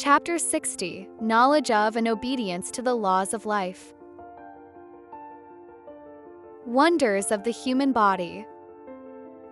Chapter 60: Knowledge of and Obedience to the Laws of Life. Wonders of the human body.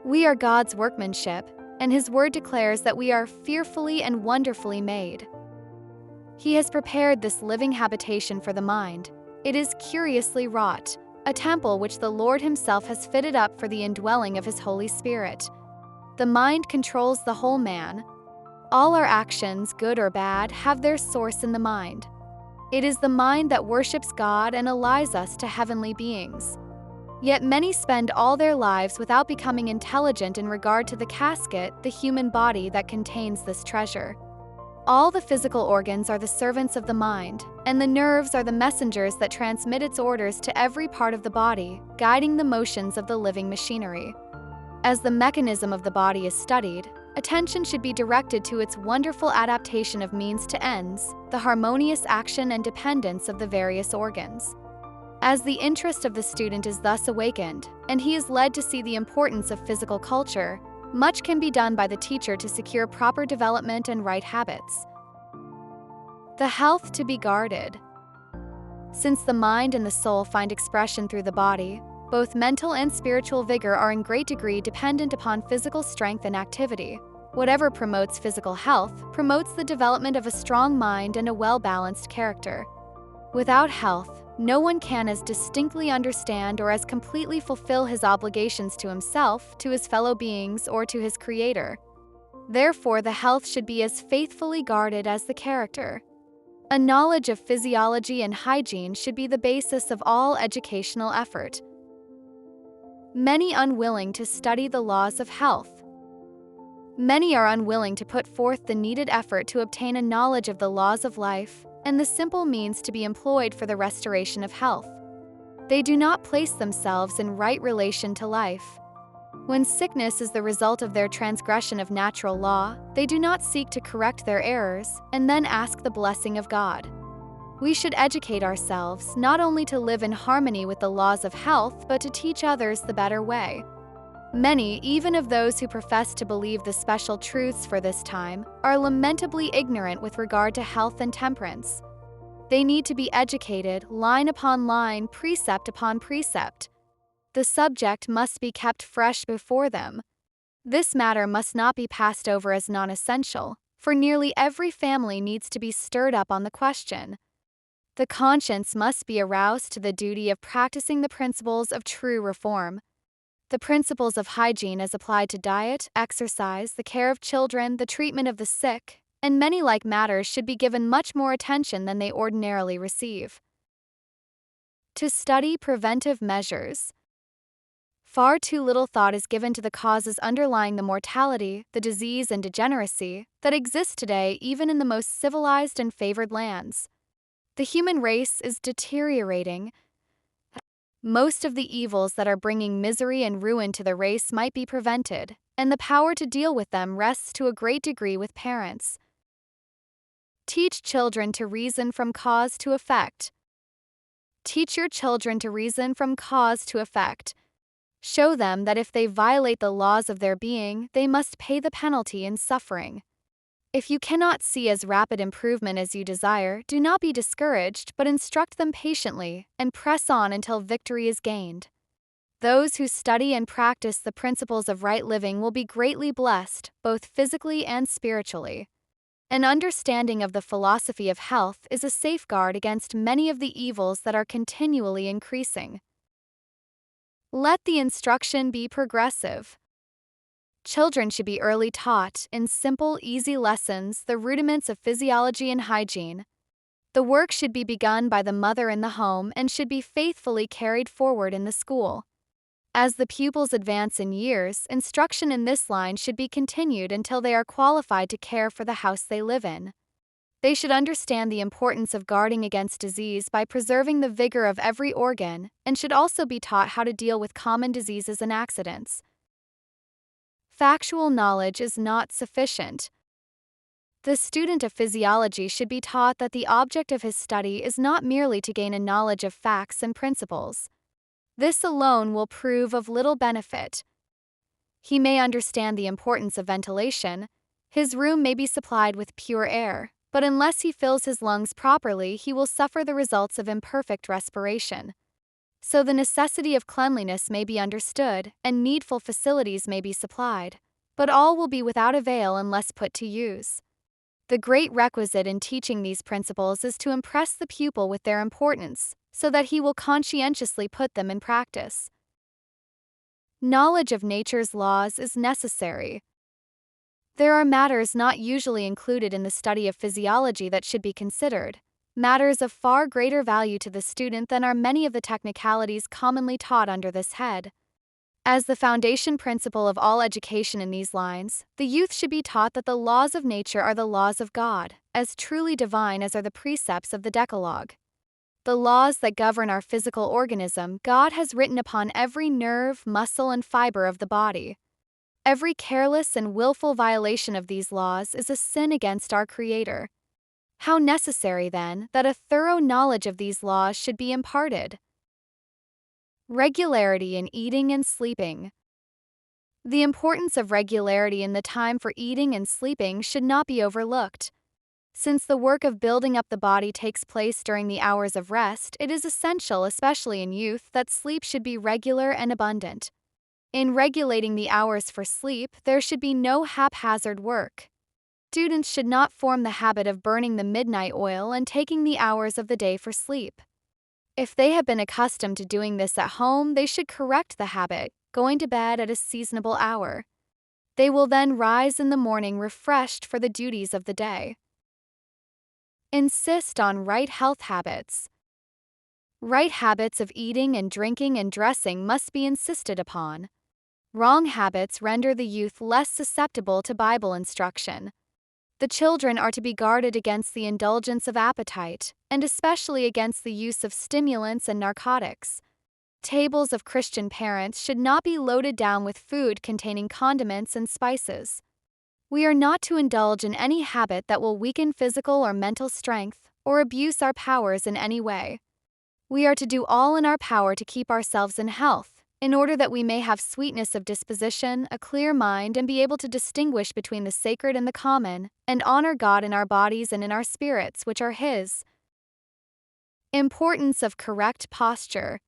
We are God's workmanship, and His word declares that we are fearfully and wonderfully made. He has prepared this living habitation for the mind. It is curiously wrought, a temple which the Lord Himself has fitted up for the indwelling of His Holy Spirit. The mind controls the whole man. All our actions, good or bad, have their source in the mind. It is the mind that worships God and allies us to heavenly beings. Yet many spend all their lives without becoming intelligent in regard to the casket, the human body that contains this treasure. All the physical organs are the servants of the mind, and the nerves are the messengers that transmit its orders to every part of the body, guiding the motions of the living machinery. As the mechanism of the body is studied, attention should be directed to its wonderful adaptation of means to ends, the harmonious action and dependence of the various organs. As the interest of the student is thus awakened, and he is led to see the importance of physical culture, much can be done by the teacher to secure proper development and right habits. The health to be guarded. Since the mind and the soul find expression through the body, both mental and spiritual vigor are in great degree dependent upon physical strength and activity. Whatever promotes physical health promotes the development of a strong mind and a well-balanced character. Without health, no one can as distinctly understand or as completely fulfill his obligations to himself, to his fellow beings, or to his Creator. Therefore, the health should be as faithfully guarded as the character. A knowledge of physiology and hygiene should be the basis of all educational effort. Many unwilling to study the laws of health. Many are unwilling to put forth the needed effort to obtain a knowledge of the laws of life and the simple means to be employed for the restoration of health. They do not place themselves in right relation to life. When sickness is the result of their transgression of natural law, they do not seek to correct their errors and then ask the blessing of God. We should educate ourselves not only to live in harmony with the laws of health, but to teach others the better way. Many, even of those who profess to believe the special truths for this time, are lamentably ignorant with regard to health and temperance. They need to be educated, line upon line, precept upon precept. The subject must be kept fresh before them. This matter must not be passed over as non-essential, for nearly every family needs to be stirred up on the question. The conscience must be aroused to the duty of practicing the principles of true reform. The principles of hygiene as applied to diet, exercise, the care of children, the treatment of the sick, and many like matters should be given much more attention than they ordinarily receive. To study preventive measures. Far too little thought is given to the causes underlying the mortality, the disease, and degeneracy that exist today even in the most civilized and favored lands. The human race is deteriorating. Most of the evils that are bringing misery and ruin to the race might be prevented, and the power to deal with them rests to a great degree with parents. Teach children to reason from cause to effect. Teach your children to reason from cause to effect. Show them that if they violate the laws of their being, they must pay the penalty in suffering. If you cannot see as rapid improvement as you desire, do not be discouraged, but instruct them patiently and press on until victory is gained. Those who study and practice the principles of right living will be greatly blessed, both physically and spiritually. An understanding of the philosophy of health is a safeguard against many of the evils that are continually increasing. Let the instruction be progressive. Children should be early taught, in simple, easy lessons, the rudiments of physiology and hygiene. The work should be begun by the mother in the home and should be faithfully carried forward in the school. As the pupils advance in years, instruction in this line should be continued until they are qualified to care for the house they live in. They should understand the importance of guarding against disease by preserving the vigor of every organ, and should also be taught how to deal with common diseases and accidents. Factual knowledge is not sufficient. The student of physiology should be taught that the object of his study is not merely to gain a knowledge of facts and principles. This alone will prove of little benefit. He may understand the importance of ventilation. His room may be supplied with pure air, but unless he fills his lungs properly, he will suffer the results of imperfect respiration. So the necessity of cleanliness may be understood, and needful facilities may be supplied, but all will be without avail unless put to use. The great requisite in teaching these principles is to impress the pupil with their importance, so that he will conscientiously put them in practice. Knowledge of nature's laws is necessary. There are matters not usually included in the study of physiology that should be considered, matters of far greater value to the student than are many of the technicalities commonly taught under this head. As the foundation principle of all education in these lines, the youth should be taught that the laws of nature are the laws of God, as truly divine as are the precepts of the Decalogue. The laws that govern our physical organism, God has written upon every nerve, muscle, and fiber of the body. Every careless and willful violation of these laws is a sin against our Creator. How necessary, then, that a thorough knowledge of these laws should be imparted. Regularity in eating and sleeping. The importance of regularity in the time for eating and sleeping should not be overlooked. Since the work of building up the body takes place during the hours of rest, it is essential, especially in youth, that sleep should be regular and abundant. In regulating the hours for sleep, there should be no haphazard work. Students should not form the habit of burning the midnight oil and taking the hours of the day for sleep. If they have been accustomed to doing this at home, they should correct the habit, going to bed at a seasonable hour. They will then rise in the morning refreshed for the duties of the day. Insist on right health habits. Right habits of eating and drinking and dressing must be insisted upon. Wrong habits render the youth less susceptible to Bible instruction. The children are to be guarded against the indulgence of appetite, and especially against the use of stimulants and narcotics. Tables of Christian parents should not be loaded down with food containing condiments and spices. We are not to indulge in any habit that will weaken physical or mental strength, or abuse our powers in any way. We are to do all in our power to keep ourselves in health, in order that we may have sweetness of disposition, a clear mind, and be able to distinguish between the sacred and the common, and honor God in our bodies and in our spirits, which are His. Importance of correct posture.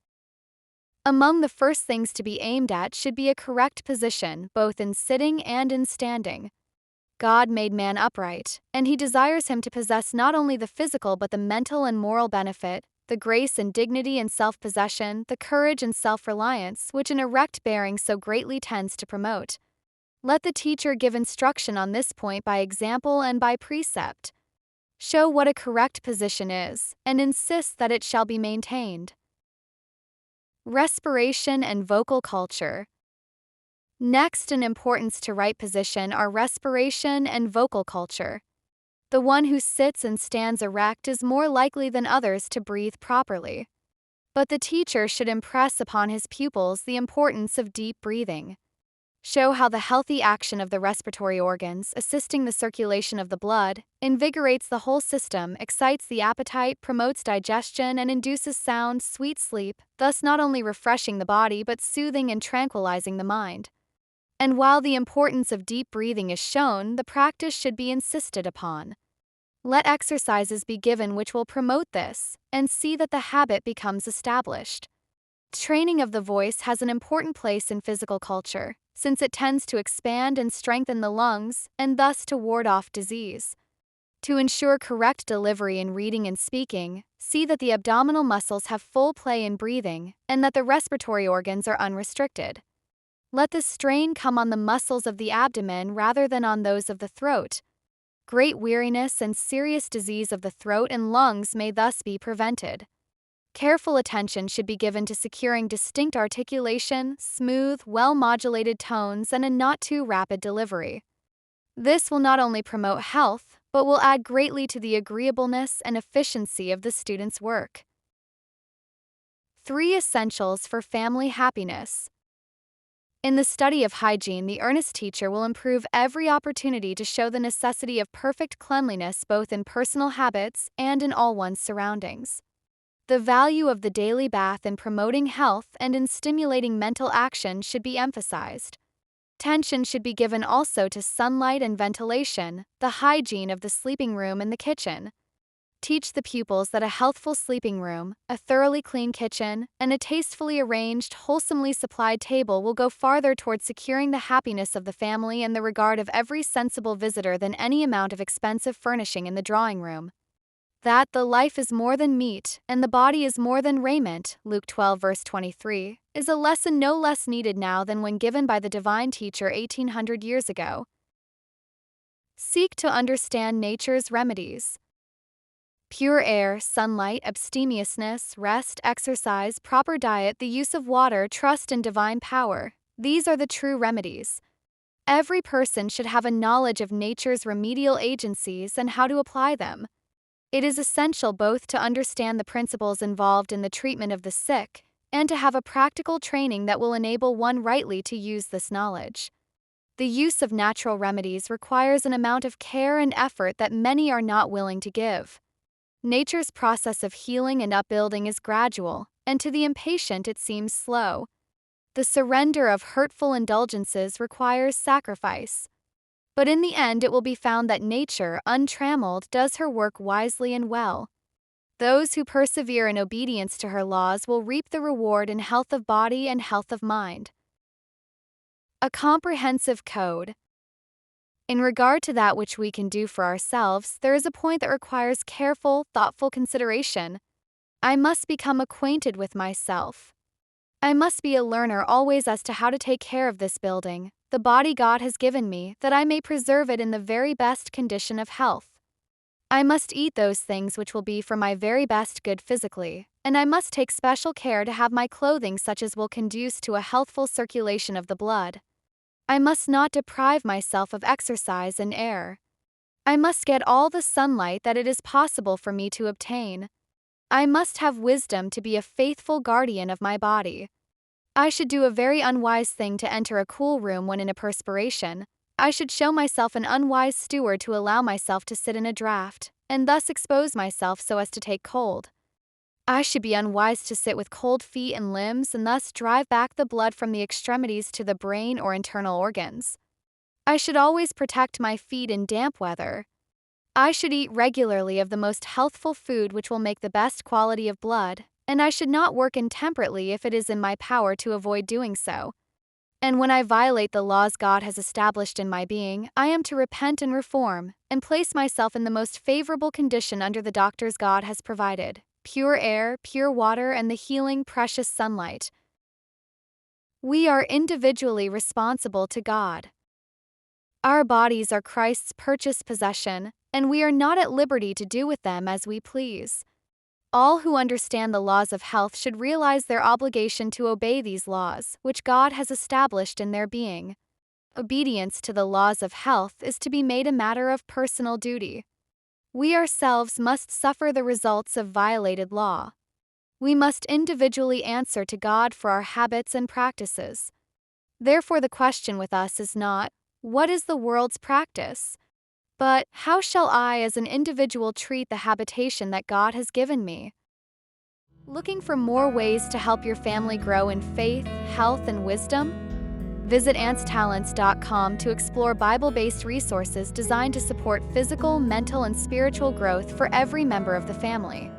Among the first things to be aimed at should be a correct position, both in sitting and in standing. God made man upright, and He desires him to possess not only the physical but the mental and moral benefit, the grace and dignity and self-possession, the courage and self-reliance, which an erect bearing so greatly tends to promote. Let the teacher give instruction on this point by example and by precept. Show what a correct position is, and insist that it shall be maintained. Respiration and vocal culture. Next in importance to right position are respiration and vocal culture. The one who sits and stands erect is more likely than others to breathe properly. But the teacher should impress upon his pupils the importance of deep breathing. Show how the healthy action of the respiratory organs, assisting the circulation of the blood, invigorates the whole system, excites the appetite, promotes digestion, and induces sound, sweet sleep, thus not only refreshing the body but soothing and tranquilizing the mind. And while the importance of deep breathing is shown, the practice should be insisted upon. Let exercises be given which will promote this, and see that the habit becomes established. Training of the voice has an important place in physical culture, since it tends to expand and strengthen the lungs, and thus to ward off disease. To ensure correct delivery in reading and speaking, see that the abdominal muscles have full play in breathing, and that the respiratory organs are unrestricted. Let the strain come on the muscles of the abdomen rather than on those of the throat. Great weariness and serious disease of the throat and lungs may thus be prevented. Careful attention should be given to securing distinct articulation, smooth, well-modulated tones, and a not too rapid delivery. This will not only promote health, but will add greatly to the agreeableness and efficiency of the student's work. 3 essentials for family happiness. In the study of hygiene, the earnest teacher will improve every opportunity to show the necessity of perfect cleanliness both in personal habits and in all one's surroundings. The value of the daily bath in promoting health and in stimulating mental action should be emphasized. Attention should be given also to sunlight and ventilation, the hygiene of the sleeping room and the kitchen. Teach the pupils that a healthful sleeping room, a thoroughly clean kitchen, and a tastefully arranged, wholesomely supplied table will go farther toward securing the happiness of the family and the regard of every sensible visitor than any amount of expensive furnishing in the drawing room. That the life is more than meat, and the body is more than raiment, Luke 12 verse 23, is a lesson no less needed now than when given by the divine teacher 1800 years ago. Seek to understand nature's remedies. Pure air, sunlight, abstemiousness, rest, exercise, proper diet, the use of water, trust in divine power. These are the true remedies. Every person should have a knowledge of nature's remedial agencies and how to apply them. It is essential both to understand the principles involved in the treatment of the sick and to have a practical training that will enable one rightly to use this knowledge. The use of natural remedies requires an amount of care and effort that many are not willing to give. Nature's process of healing and upbuilding is gradual, and to the impatient it seems slow. The surrender of hurtful indulgences requires sacrifice. But in the end it will be found that nature, untrammeled, does her work wisely and well. Those who persevere in obedience to her laws will reap the reward in health of body and health of mind. A comprehensive code. In regard to that which we can do for ourselves, there is a point that requires careful, thoughtful consideration. I must become acquainted with myself. I must be a learner always as to how to take care of this building, the body God has given me, that I may preserve it in the very best condition of health. I must eat those things which will be for my very best good physically, and I must take special care to have my clothing such as will conduce to a healthful circulation of the blood. I must not deprive myself of exercise and air. I must get all the sunlight that it is possible for me to obtain. I must have wisdom to be a faithful guardian of my body. I should do a very unwise thing to enter a cool room when in a perspiration. I should show myself an unwise steward to allow myself to sit in a draught, and thus expose myself so as to take cold. I should be unwise to sit with cold feet and limbs and thus drive back the blood from the extremities to the brain or internal organs. I should always protect my feet in damp weather. I should eat regularly of the most healthful food which will make the best quality of blood, and I should not work intemperately if it is in my power to avoid doing so. And when I violate the laws God has established in my being, I am to repent and reform, and place myself in the most favorable condition under the doctors God has provided. Pure air, pure water, and the healing, precious sunlight. We are individually responsible to God. Our bodies are Christ's purchased possession, and we are not at liberty to do with them as we please. All who understand the laws of health should realize their obligation to obey these laws, which God has established in their being. Obedience to the laws of health is to be made a matter of personal duty. We ourselves must suffer the results of violated law. We must individually answer to God for our habits and practices. Therefore, the question with us is not, what is the world's practice? But, how shall I as an individual treat the habitation that God has given me? Looking for more ways to help your family grow in faith, health, and wisdom? Visit antstalents.com to explore Bible-based resources designed to support physical, mental, and spiritual growth for every member of the family.